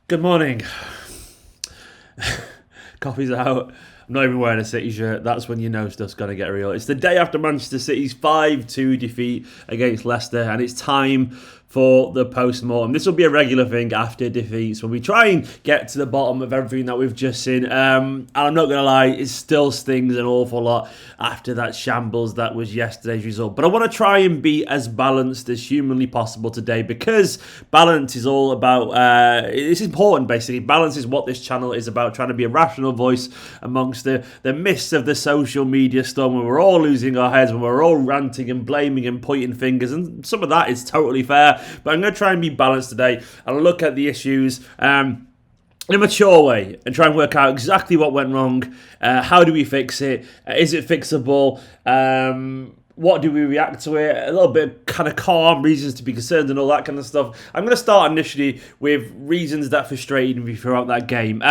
Good morning. Coffee's out. I'm not even wearing a City shirt. That's when you know stuff's going to get real. It's the day after Manchester City's 5-2 defeat against Leicester, and it's time for the post-mortem. This will be a regular thing after defeats when we try and get to the bottom of everything that we've just seen. And I'm not going to lie, it still stings an awful lot after that shambles that was yesterday's result. But I want to try and be as balanced as humanly possible today, because balance is all about, it's important basically. Balance is what this channel is about, trying to be a rational voice amongst the mists of the social media storm when we're all losing our heads, when we're all ranting and blaming and pointing fingers. And some of that is totally fair. But I'm going to try and be balanced today and look at the issues in a mature way and try and work out exactly what went wrong. How do we fix it? Is it fixable? What do we react to it? A little bit of kind of calm, reasons to be concerned and all that kind of stuff. I'm going to start initially with reasons that frustrated me throughout that game.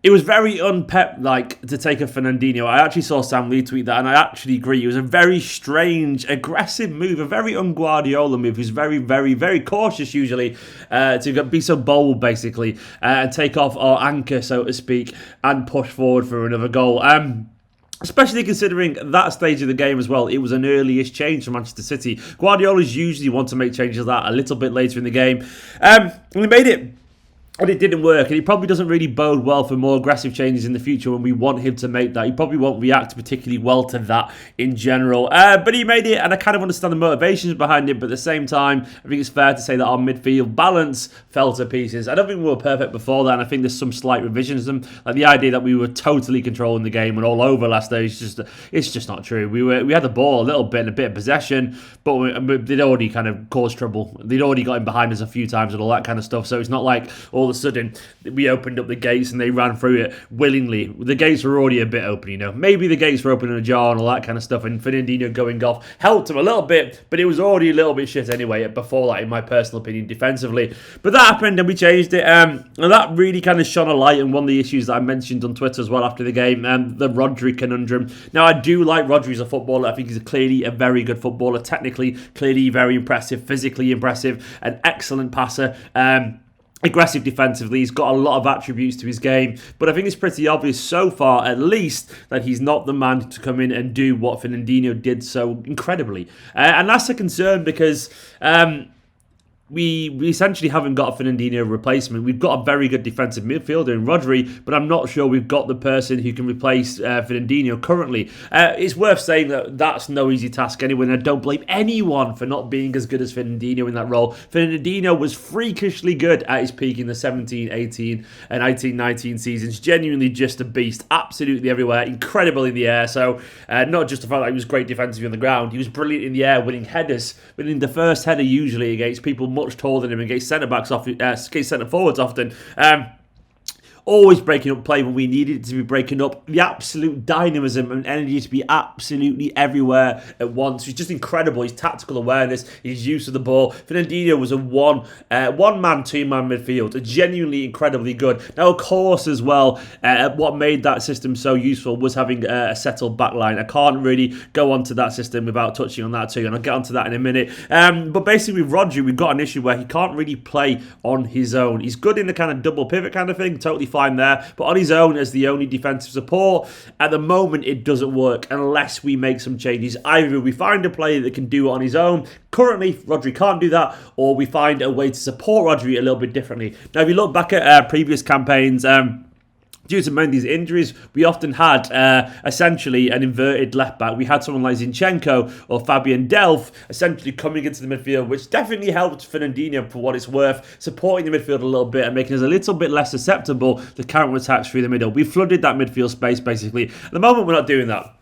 It was very un-Pep-like to take a Fernandinho. I actually saw Sam retweet that, and I actually agree. It was a very strange, aggressive move, a very un-Guardiola move. He's very, very, very cautious usually to be so bold, basically, and take off our anchor, so to speak, and push forward for another goal. Especially considering that stage of the game as well, it was an early-ish change for Manchester City. Guardiola's usually want to make changes like that a little bit later in the game. And he made it. And it didn't work, and he probably doesn't really bode well for more aggressive changes in the future when we want him to make that. He probably won't react particularly well to that in general. But he made it, and I kind of understand the motivations behind it, but at the same time, I think it's fair to say that our midfield balance fell to pieces. I don't think we were perfect before that, and I think there's some slight revisionism. Like the idea that we were totally controlling the game and all over last day, it's just not true. We had the ball a little bit and a bit of possession, but they'd already kind of caused trouble. They'd already got in behind us a few times and all that kind of stuff, so it's not like all of a sudden we opened up the gates and they ran through it willingly. The gates were already a bit open, you know. Maybe the gates were open and ajar and all that kind of stuff, and Fernandinho going off helped him a little bit, but it was already a little bit shit anyway before that, in my personal opinion, defensively. But that happened and we changed it, and that really kind of shone a light on one of the issues that I mentioned on Twitter as well after the game, the Rodri conundrum. Now, I do like Rodri as a footballer. I think he's clearly a very good footballer, technically, clearly very impressive, physically impressive, an excellent passer. Aggressive defensively, he's got a lot of attributes to his game, but I think it's pretty obvious so far, at least, that he's not the man to come in and do what Fernandinho did so incredibly. And that's a concern because we essentially haven't got a Fernandinho replacement. We've got a very good defensive midfielder in Rodri, but I'm not sure we've got the person who can replace Fernandinho currently. It's worth saying that that's no easy task anyway, and I don't blame anyone for not being as good as Fernandinho in that role. Fernandinho was freakishly good at his peak in the 17-18 and 18-19 seasons. Genuinely just a beast, absolutely everywhere, incredible in the air. So not just the fact that he was great defensively on the ground, he was brilliant in the air, winning headers, winning the first header usually against people much taller than him, against centre forwards often. Always breaking up play when we needed it to be breaking up. The absolute dynamism and energy to be absolutely everywhere at once. He's just incredible. His tactical awareness, his use of the ball. Fernandinho was a one-man, two-man midfield. Genuinely incredibly good. Now, of course, as well, what made that system so useful was having a settled back line. I can't really go onto that system without touching on that too, and I'll get onto that in a minute. But basically, with Rodri, we've got an issue where he can't really play on his own. He's good in the kind of double pivot kind of thing, totally fine there, but on his own as the only defensive support, at the moment it doesn't work unless we make some changes. Either we find a player that can do it on his own. Currently, Rodri can't do that, or we find a way to support Rodri a little bit differently. Now, if you look back at previous campaigns, due to Mendy's injuries, we often had essentially an inverted left back. We had someone like Zinchenko or Fabian Delph essentially coming into the midfield, which definitely helped Fernandinho for what it's worth, supporting the midfield a little bit and making us a little bit less susceptible to counter-attacks through the middle. We flooded that midfield space basically. At the moment, we're not doing that.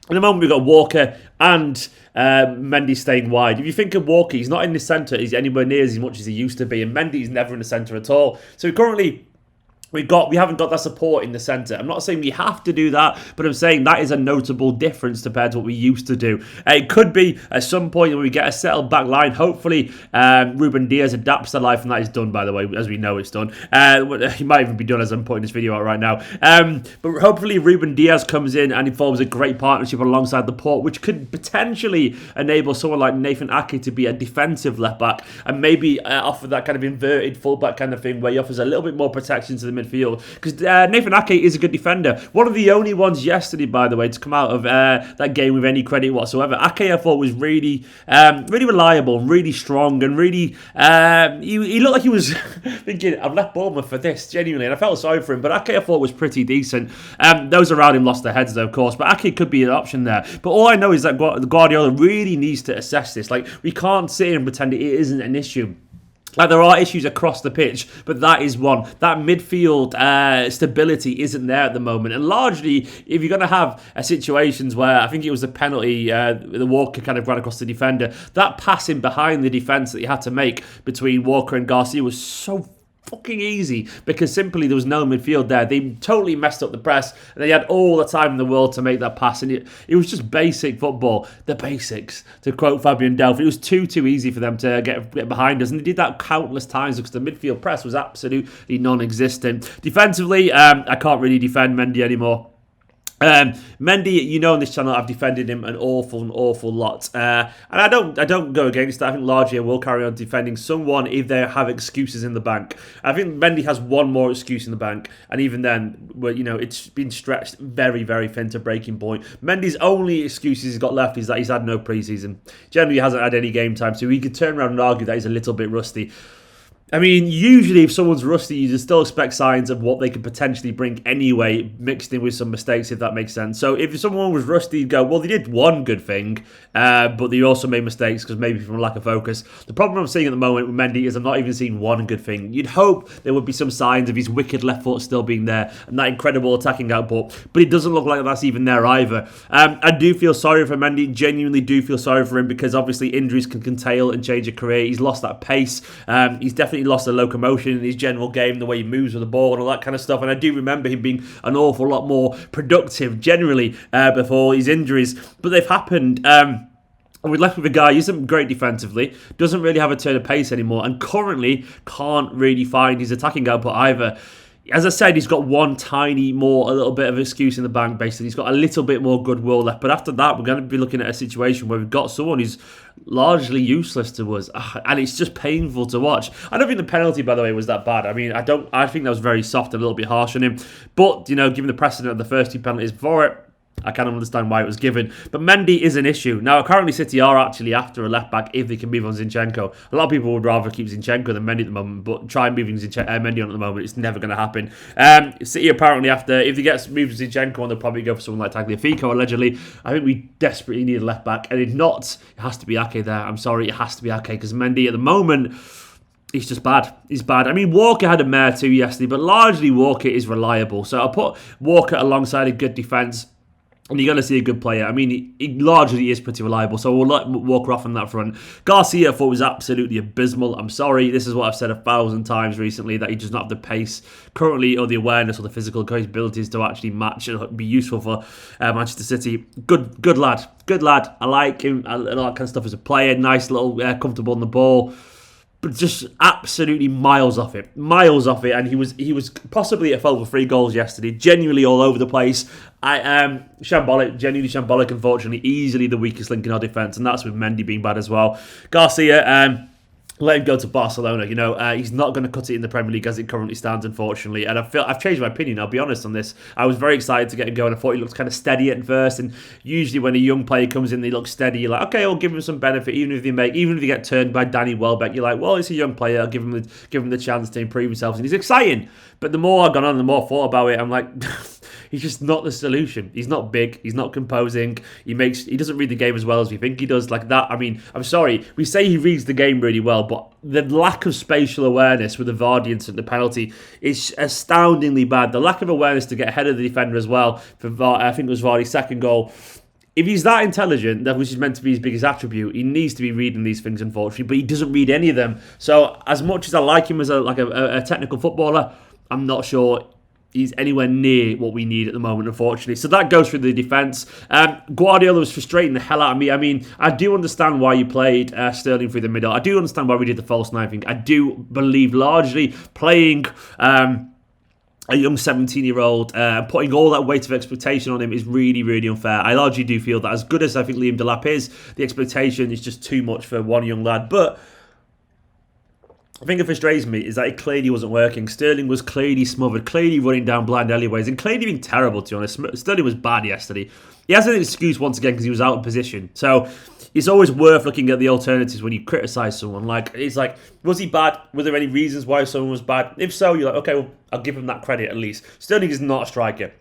At the moment, we've got Walker and Mendy staying wide. If you think of Walker, he's not in the centre. He's anywhere near as much as he used to be. And Mendy's never in the centre at all. So currently, we haven't got that support in the centre. I'm not saying we have to do that, but I'm saying that is a notable difference compared to what we used to do. It could be at some point when we get a settled back line. Hopefully, Ruben Diaz adapts to life, and that is done, by the way, as we know it's done. He might even be done as I'm putting this video out right now. But hopefully, Ruben Diaz comes in and he forms a great partnership alongside the Port, which could potentially enable someone like Nathan Ake to be a defensive left back and maybe offer that kind of inverted fullback kind of thing where he offers a little bit more protection to the midfield, because Nathan Ake is a good defender. One of the only ones yesterday, by the way, to come out of that game with any credit whatsoever. Ake, I thought, was really reliable, really strong, and really he looked like he was thinking, I've left Bournemouth for this, genuinely, and I felt sorry for him. But Ake, I thought, was pretty decent. Those around him lost their heads, though, of course, but Ake could be an option there. But all I know is that Guardiola really needs to assess this. Like, we can't sit here and pretend it isn't an issue. Like, there are issues across the pitch, but that is one. That midfield stability isn't there at the moment. And largely, if you're going to have situations where, I think it was the penalty, the Walker kind of ran across the defender, that passing behind the defence that you had to make between Walker and Garcia was so fucking easy because simply there was no midfield there. They totally messed up the press and they had all the time in the world to make that pass, and it was just basic football, the basics, to quote Fabian Delph. It was too easy for them to get behind us, and they did that countless times because the midfield press was absolutely non-existent. Defensively, I can't really defend Mendy anymore. Mendy, you know, on this channel I've defended him an awful lot, and I don't go against that. I think largely I will carry on defending someone if they have excuses in the bank. I think Mendy has one more excuse in the bank, and even then, well, you know, it's been stretched very thin to breaking point. Mendy's only excuses he's got left is that he's had no preseason. Generally, he hasn't had any game time, so he could turn around and argue that he's a little bit rusty. I mean, usually if someone's rusty, you just still expect signs of what they could potentially bring anyway, mixed in with some mistakes, if that makes sense. So if someone was rusty, you'd go, well, they did one good thing, but they also made mistakes because maybe from a lack of focus. The problem I'm seeing at the moment with Mendy is I'm not even seeing one good thing. You'd hope there would be some signs of his wicked left foot still being there and that incredible attacking output, but it doesn't look like that's even there either. I do feel sorry for Mendy, genuinely do feel sorry for him, because obviously injuries can curtail and change a career. He's lost that pace. He's definitely lost the locomotion in his general game, the way he moves with the ball and all that kind of stuff. And I do remember him being an awful lot more productive generally before his injuries, but they've happened. And we're left with a guy who isn't great defensively, doesn't really have a turn of pace anymore, and currently can't really find his attacking output either. As I said, he's got one a little bit of excuse in the bank, basically. He's got a little bit more goodwill left. But after that, we're going to be looking at a situation where we've got someone who's largely useless to us. And it's just painful to watch. I don't think the penalty, by the way, was that bad. I mean, I think that was very soft, a little bit harsh on him. But, you know, given the precedent of the first two penalties before it, I can't understand why it was given. But Mendy is an issue. Now, currently City are actually after a left-back if they can move on Zinchenko. A lot of people would rather keep Zinchenko than Mendy at the moment, but try moving Mendy on at the moment. It's never going to happen. City apparently after, if they get moved Zinchenko on, they'll probably go for someone like Tagliafico, allegedly. I think we desperately need a left-back. And if not, it has to be Ake there. I'm sorry, it has to be Ake, because Mendy at the moment, he's just bad. He's bad. I mean, Walker had a mare too yesterday, but largely Walker is reliable. So I'll put Walker alongside a good defence, and you're going to see a good player. I mean, he largely is pretty reliable, so we'll let Walker off on that front. Garcia, I thought, was absolutely abysmal. I'm sorry, this is what I've said 1,000 times recently, that he does not have the pace currently, or the awareness, or the physical capabilities to actually match and be useful for Manchester City. Good lad. Good lad. I like him, and all that kind of stuff as a player. Nice little, comfortable on the ball. But just absolutely miles off it, and he was possibly at fault for 3 goals yesterday, genuinely all over the place. Genuinely shambolic, unfortunately, easily the weakest link in our defence, and that's with Mendy being bad as well. Garcia, let him go to Barcelona. You know, he's not going to cut it in the Premier League as it currently stands, unfortunately. And I've changed my opinion, I'll be honest on this. I was very excited to get him going. I thought he looked kind of steady at first. And usually when a young player comes in, they look steady. You're like, okay, I'll give him some benefit. Even if they get turned by Danny Welbeck, you're like, well, it's a young player. I'll give him the chance to improve himself. And he's exciting. But the more I've gone on, the more I thought about it. I'm like, he's just not the solution. He's not big. He's not composing. He doesn't read the game as well as we think he does. Like that. I mean, I'm sorry. We say he reads the game really well, but the lack of spatial awareness with the Vardy incident, the penalty, is astoundingly bad. The lack of awareness to get ahead of the defender as well. I think it was Vardy's second goal. If he's that intelligent, which is meant to be his biggest attribute, he needs to be reading these things, unfortunately, but he doesn't read any of them. So as much as I like him as a technical footballer, I'm not sure he's anywhere near what we need at the moment, unfortunately. So that goes through the defence. Guardiola was frustrating the hell out of me. I mean, I do understand why you played Sterling through the middle. I do understand why we did the false nine thing. I do believe largely playing a young 17-year-old, putting all that weight of expectation on him is really, really unfair. I largely do feel that as good as I think Liam Delap is, the expectation is just too much for one young lad. But the thing that frustrates me is that it clearly wasn't working. Sterling was clearly smothered, clearly running down blind alleyways, and clearly being terrible, to be honest. Sterling was bad yesterday. He has an excuse once again because he was out of position. So it's always worth looking at the alternatives when you criticise someone. It's like, was he bad? Were there any reasons why someone was bad? If so, you're like, okay, well, I'll give him that credit at least. Sterling is not a striker.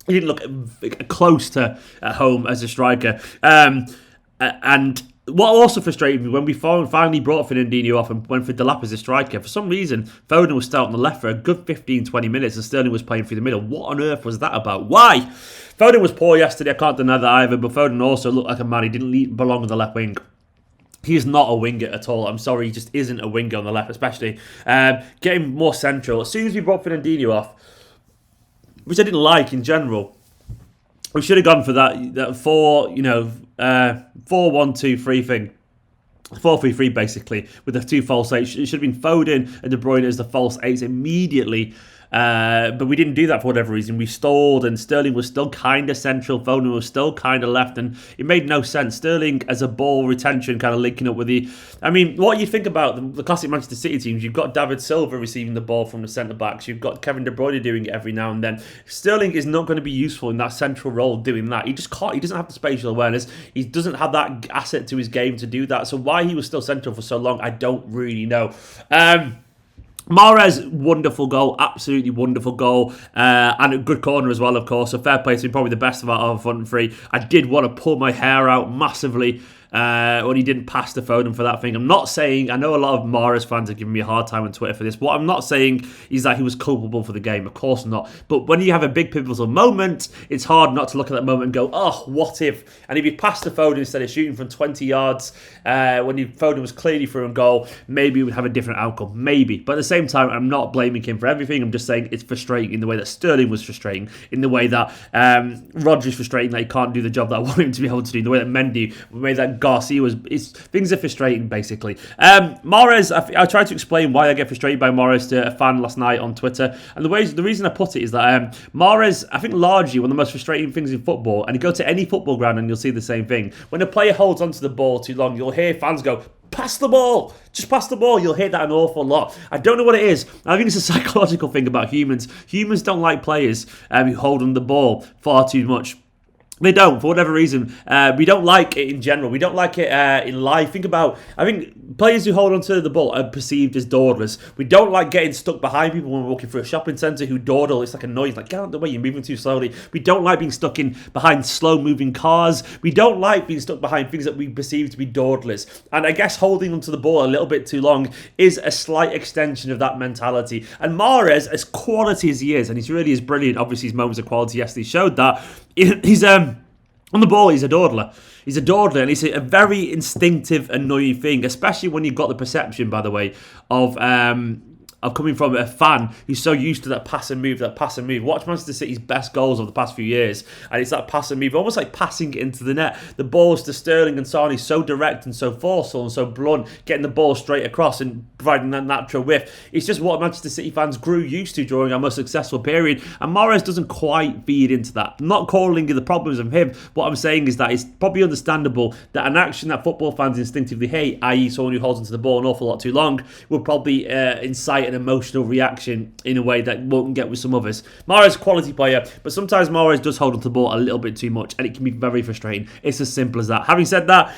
He didn't look close to at home as a striker. And what also frustrated me, when we finally brought Fernandinho off and went for Delap as a striker, for some reason, Foden was still on the left for a good 15-20 minutes and Sterling was playing through the middle. What on earth was that about? Why? Foden was poor yesterday, I can't deny that either, but Foden also looked like a man. He didn't belong on the left wing. He is not a winger at all. I'm sorry, he just isn't a winger on the left, especially. Getting more central. As soon as we brought Fernandinho off, which I didn't like in general, we should have gone for that 4-1-2-3 thing. 4-3-3 basically, with the two false eights. It should have been Foden and De Bruyne as the false eights immediately. But we didn't do that for whatever reason. We stalled and Sterling was still kind of central. Foden was still kind of left and it made no sense. Sterling as a ball retention kind of linking up with the... I mean, what you think about the classic Manchester City teams, you've got David Silva receiving the ball from the centre-backs. You've got Kevin De Bruyne doing it every now and then. Sterling is not going to be useful in that central role doing that. He just can't. He doesn't have the spatial awareness. He doesn't have that asset to his game to do that. So why he was still central for so long, I don't really know. Mahrez, wonderful goal, absolutely wonderful goal, and a good corner as well, of course. So fair play to him, probably the best of our front three. I did want to pull my hair out massively when he didn't pass to Foden for that thing. I'm not saying, I know a lot of Mahrez fans are giving me a hard time on Twitter for this. What I'm not saying is that he was culpable for the game, of course not. But when you have a big pivotal moment, it's hard not to look at that moment and go, oh, what if? And if he passed to Foden instead of shooting from 20 yards, when Foden was clearly through and goal, maybe we would have a different outcome, maybe. But at the same time, I'm not blaming him for everything. I'm just saying it's frustrating in the way that Sterling was frustrating, in the way that Rodri's frustrating that he can't do the job that I want him to be able to do, in the way that Mendy, the way that Garcia was. Things are frustrating, basically. Mahrez, I tried to explain why I get frustrated by Mahrez to a fan last night on Twitter, and the reason I put it is that Mahrez, I think largely one of the most frustrating things in football, and you go to any football ground and you'll see the same thing. When a player holds onto the ball too long, you'll hear fans go, pass the ball, just pass the ball. You'll hear that an awful lot. I don't know what it is. I think it's a psychological thing about humans. Humans don't like players who hold on the ball far too much. They don't, for whatever reason. We don't like it in general. We don't like it in life. I think players who hold onto the ball are perceived as dawdlers. We don't like getting stuck behind people when we're walking through a shopping centre who dawdle. It's like a noise, like, get out of the way, you're moving too slowly. We don't like being stuck behind slow-moving cars. We don't like being stuck behind things that we perceive to be dawdlers. And I guess holding onto the ball a little bit too long is a slight extension of that mentality. And Mahrez, as quality as he is, and he really is brilliant, obviously his moments of quality yesterday showed that, he's on the ball, he's a dawdler. He's a dawdler, and it's a very instinctive, annoying thing, especially when you've got the perception, by the way, of coming from a fan who's so used to that pass and move. Watch Manchester City's best goals of the past few years, and it's that pass and move, almost like passing it into the net. The balls to Sterling and Sane so direct and so forceful and so blunt, getting the ball straight across and providing that natural whiff. It's just what Manchester City fans grew used to during our most successful period, and Mahrez doesn't quite feed into that. I'm not calling the problems of him. What I'm saying is that it's probably understandable that an action that football fans instinctively hate, i.e. someone who holds onto the ball an awful lot too long, will probably incite an emotional reaction in a way that won't get with some others. Mahrez, quality player, but sometimes Mahrez does hold onto the ball a little bit too much, and it can be very frustrating. It's as simple as that. Having said that,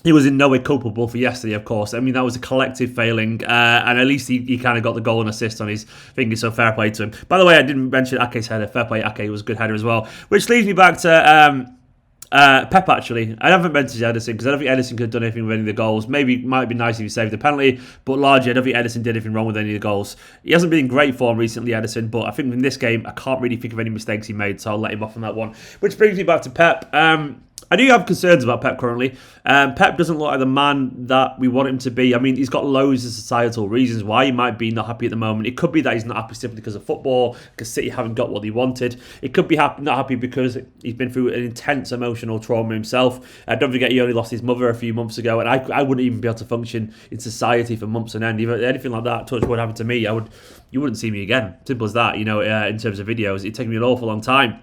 he was in no way culpable for yesterday, of course. I mean, that was a collective failing, and at least he kind of got the goal and assist on his finger, so fair play to him. By the way, I didn't mention Ake's header. Fair play, Ake was a good header as well. Which leads me back to Pep, actually. I haven't mentioned Ederson because I don't think Ederson could have done anything with any of the goals. Maybe it might be nice if he saved the penalty, but largely I don't think Ederson did anything wrong with any of the goals. He hasn't been in great form recently, Ederson, but I think in this game I can't really think of any mistakes he made, so I'll let him off on that one. Which brings me back to Pep. I do have concerns about Pep currently. Pep doesn't look like the man that we want him to be. I mean, he's got loads of societal reasons why he might be not happy at the moment. It could be that he's not happy simply because of football, because City haven't got what they wanted. It could be not happy because he's been through an intense emotional trauma himself. Don't forget, he only lost his mother a few months ago, and I wouldn't even be able to function in society for months on end. If anything like that, touch wood, happened to me, you wouldn't see me again. Simple as that. In terms of videos, it'd take me an awful long time.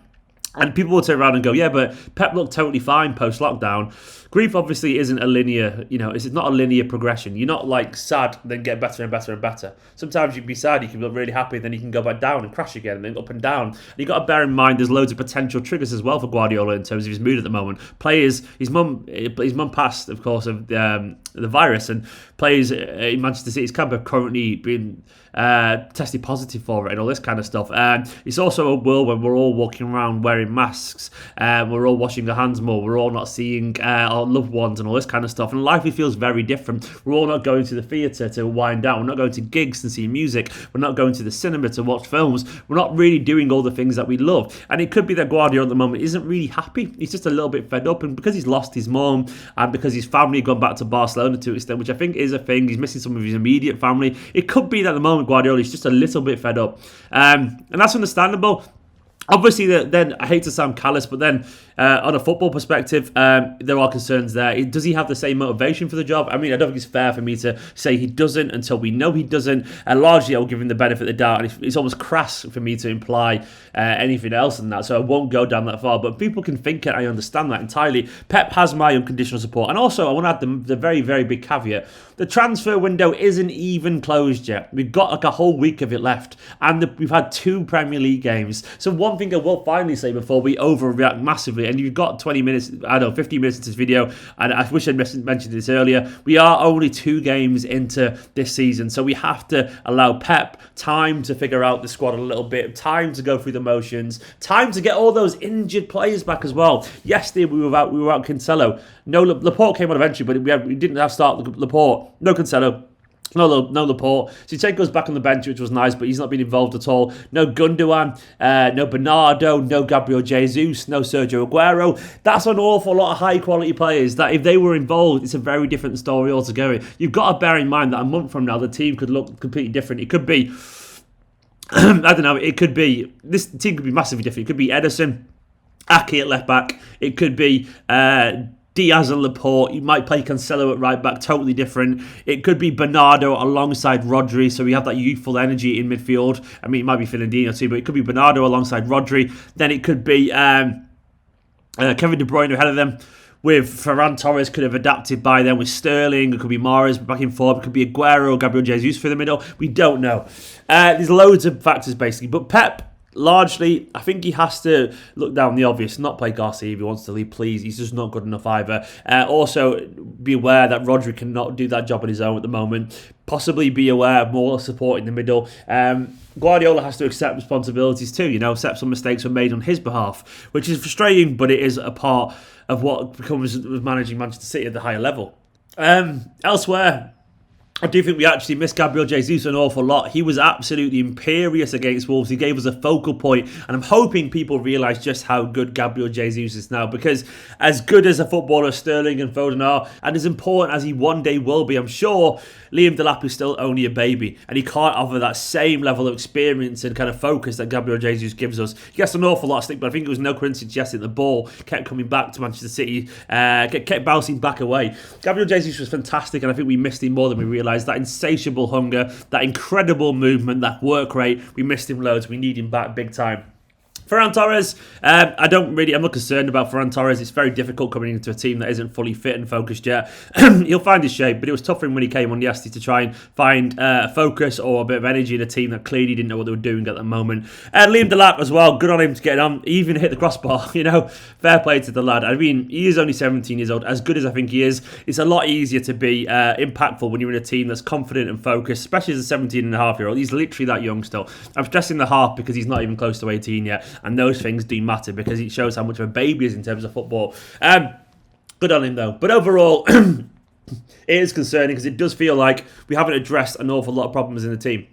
And people will turn around and go, yeah, but Pep looked totally fine post-lockdown. Grief obviously isn't a linear, it's not a linear progression. You're not like sad, then get better and better and better. Sometimes you can be sad, you can look really happy, then you can go back down and crash again, and then up and down. And you've got to bear in mind there's loads of potential triggers as well for Guardiola in terms of his mood at the moment. Players, his mum passed, of course, of the virus, and players in Manchester City's camp have currently been tested positive for it and all this kind of stuff. It's also a world when we're all walking around wearing masks, we're all washing our hands more, we're all not seeing our loved ones and all this kind of stuff, and life feels very different. We're all not going to the theatre to wind down, we're not going to gigs to see music, we're not going to the cinema to watch films, we're not really doing all the things that we love. And it could be that Guardiola at the moment isn't really happy, he's just a little bit fed up, and because he's lost his mum and because his family gone back to Barcelona to an extent, which I think is a thing, he's missing some of his immediate family. It could be that at the moment Guardiola is just a little bit fed up, and that's understandable. Obviously, then I hate to sound callous, but then on a football perspective, there are concerns there. Does he have the same motivation for the job? I mean, I don't think it's fair for me to say he doesn't until we know he doesn't. Largely, I'll give him the benefit of the doubt, and it's almost crass for me to imply anything else than that, so I won't go down that far. But people can think it, I understand that entirely. Pep has my unconditional support. And also, I want to add the very, very big caveat. The transfer window isn't even closed yet. We've got like a whole week of it left, and we've had 2 Premier League games. So one thing I will finally say before we overreact massively, and you've got 20 minutes, 15 minutes into this video, and I wish I'd mentioned this earlier, we are only 2 games into this season, so we have to allow Pep time to figure out the squad a little bit, time to go through the motions, time to get all those injured players back as well. Yesterday we were out Cancelo. No, Laporte came on eventually, but we didn't have to start Laporte. No Cancelo. No Laporte. Zinchenko's back on the bench, which was nice, but he's not been involved at all. No Gundogan, no Bernardo, no Gabriel Jesus, no Sergio Aguero. That's an awful lot of high-quality players that if they were involved, it's a very different story altogether. You've got to bear in mind that a month from now, the team could look completely different. It could be, I don't know, this team could be massively different. It could be Ederson, Ake at left-back. It could be Diaz and Laporte. You might play Cancelo at right back, totally different. It could be Bernardo alongside Rodri, so we have that youthful energy in midfield. I mean, it might be Fernandinho too, but it could be Bernardo alongside Rodri. Then it could be Kevin De Bruyne ahead of them, with Ferran Torres could have adapted by then with Sterling. It could be Mahrez back in form. It could be Aguero, Gabriel Jesus through the middle. We don't know. There's loads of factors basically, but Pep, largely, I think he has to look down the obvious, not play Garcia if he wants to leave, please. He's just not good enough either. Also, be aware that Rodri cannot do that job on his own at the moment. Possibly be aware of more support in the middle. Guardiola has to accept responsibilities too, accept some mistakes were made on his behalf, which is frustrating, but it is a part of what becomes managing Manchester City at the higher level. Elsewhere, I do think we actually missed Gabriel Jesus an awful lot. He was absolutely imperious against Wolves. He gave us a focal point, and I'm hoping people realise just how good Gabriel Jesus is now, because as good as a footballer Sterling and Foden are, and as important as he one day will be, I'm sure Liam Delap is still only a baby, and he can't offer that same level of experience and kind of focus that Gabriel Jesus gives us. He gets an awful lot of stick, but I think it was no coincidence yesterday the ball kept coming back to Manchester City, kept bouncing back away. Gabriel Jesus was fantastic, and I think we missed him more than we realised. That insatiable hunger, that incredible movement, that work rate, we missed him loads. We need him back big time. Ferran Torres, I'm not concerned about Ferran Torres. It's very difficult coming into a team that isn't fully fit and focused yet. He'll find his shape, but it was tough for him when he came on yesterday to try and find focus or a bit of energy in a team that clearly didn't know what they were doing at the moment. Liam Delap as well, good on him to get on. He even hit the crossbar, fair play to the lad. I mean, he is only 17 years old. As good as I think he is, it's a lot easier to be impactful when you're in a team that's confident and focused, especially as a 17-and-a-half-year-old. He's literally that young still. I'm stressing the half because he's not even close to 18 yet. And those things do matter because it shows how much of a baby he is in terms of football. Good on him though. But overall, it is concerning because it does feel like we haven't addressed an awful lot of problems in the team.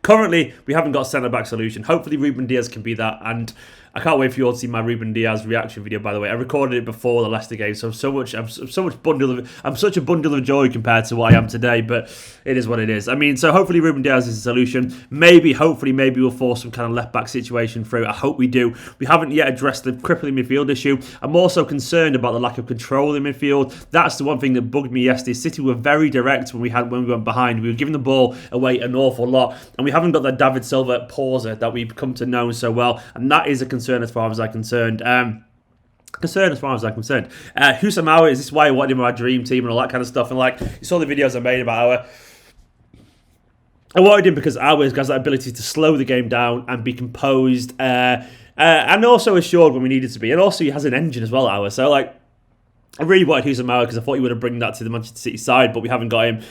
Currently, we haven't got a centre-back solution. Hopefully, Ruben Diaz can be that. And I can't wait for you all to see my Ruben Diaz reaction video. By the way, I recorded it before the Leicester game, so I'm such a bundle of joy compared to what I am today. But it is what it is. I mean, so hopefully Ruben Diaz is a solution. Maybe we'll force some kind of left back situation through. I hope we do. We haven't yet addressed the crippling midfield issue. I'm also concerned about the lack of control in midfield. That's the one thing that bugged me yesterday. City were very direct when we went behind. We were giving the ball away an awful lot, and we haven't got that David Silva pauser that we've come to know so well, and that is a concern as far as I'm concerned. Husam Aouar, is this why I wanted him in my dream team and all that kind of stuff? And like, you saw the videos I made about Aouar. I wanted him because Aouar has that ability to slow the game down and be composed, and also assured when we needed to be. And also he has an engine as well, Aouar. So like, I really wanted Husam Aouar because I thought he would have bring that to the Manchester City side, but we haven't got him.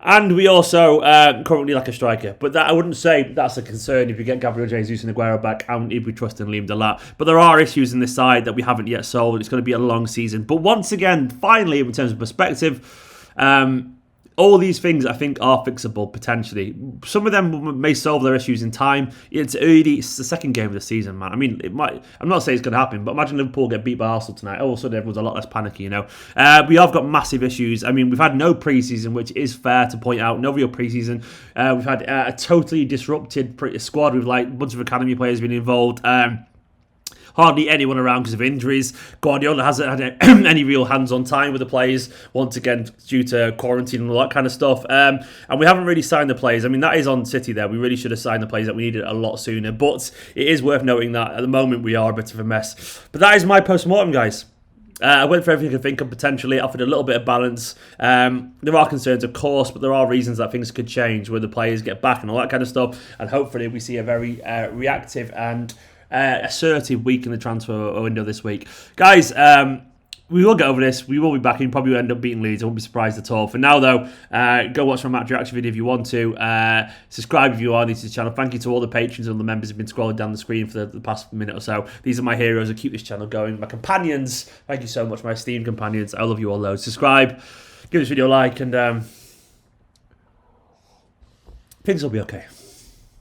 And we also currently lack a striker. But that I wouldn't say that's a concern if you get Gabriel Jesus and Aguero back and if we trust in Liam Delap. But there are issues in this side that we haven't yet solved. It's going to be a long season. But once again, finally, in terms of perspective, all these things I think are fixable potentially. Some of them may solve their issues in time. It's early. It's the second game of the season, man. I mean, it might. I'm not saying it's going to happen, but imagine Liverpool get beat by Arsenal tonight. All of a sudden, everyone's a lot less panicky, you know. We have got massive issues. I mean, we've had no pre-season, which is fair to point out. No real pre-season. We've had a totally disrupted squad with like a bunch of academy players being involved. Hardly anyone around because of injuries. Guardiola hasn't had any real hands-on time with the players, once again, due to quarantine and all that kind of stuff. And we haven't really signed the players. I mean, that is on City there. We really should have signed the players that we needed a lot sooner. But it is worth noting that at the moment we are a bit of a mess. But that is my post-mortem, guys. I went for everything I could think of potentially, offered a little bit of balance. There are concerns, of course, but there are reasons that things could change where the players get back and all that kind of stuff. And hopefully we see a very reactive and assertive week in the transfer window this week. Guys, we will get over this. We will be back in. Probably end up beating Leeds. I won't be surprised at all. For now, though, go watch my match reaction video if you want to. Subscribe if you are new to the channel. Thank you to all the patrons and the members who have been scrolling down the screen for the past minute or so. These are my heroes who keep this channel going. My companions. Thank you so much, my esteemed companions. I love you all loads. Subscribe. Give this video a like, and things will be okay.